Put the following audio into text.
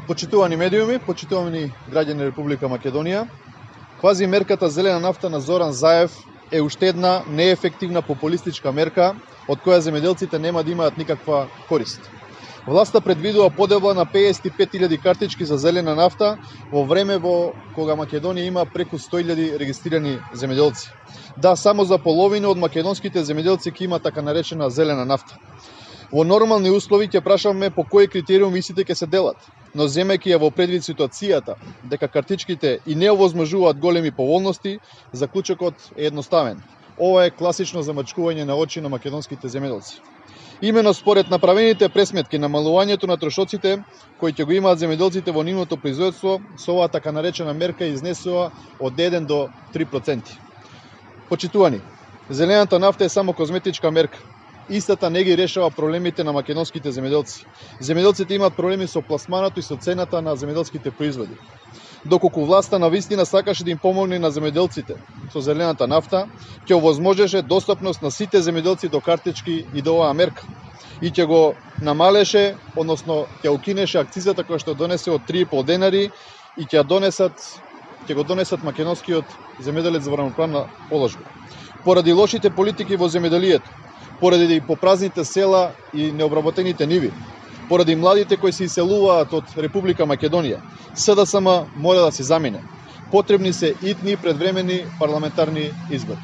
Почитувани медиуми, почитувани граѓани Република Македонија, квази мерката зелена нафта на Зоран Заев е уште една неефективна популистичка мерка од која земјоделците нема да имаат никаква корист. Власта предвидува поделба на 55.000 картички за зелена нафта во време во кога Македонија има преку 100.000 регистрирани земјоделци. Да, само за половина од македонските земјоделци ќе има така наречена зелена нафта. Во нормални услови ќе прашаме по кои критериуми истите ќе се делат, но земејќи ја во предвид ситуацијата дека картичките и не овозможуваат големи поволности, заклучокот е едноставен. Ова е класично замачкување на очи на македонските земјоделци. Имено според направените пресметки, намалувањето на трошоците кои ќе го имаат земјоделците во нивното производство со оваа така наречена мерка изнесува од 1 до 3%. Почитувани, зелената нафта е само козметичка мерка. Истата не ги решава проблемите на македонските земјоделци. Земјоделците имаат проблеми со пласманото и со цената на земјоделските производи. Доколку власта навистина сакаше да им помогне на земјоделците со зелената нафта, ќе овозможеше достапност на сите земјоделци до картички и до оваа мерка. И ќе го намалеше, односно ќе укинеше акцизата која што донесе од 3,5 денари и ќе го донесат македонскиот земјоделец во равноправна положба. Поради лошите политики во земјоделието, поради попразните села и необработените ниви, поради младите кои се иселуваат од Република Македонија, СДСМ мора да се замине. Потребни се итни предвремени парламентарни избори.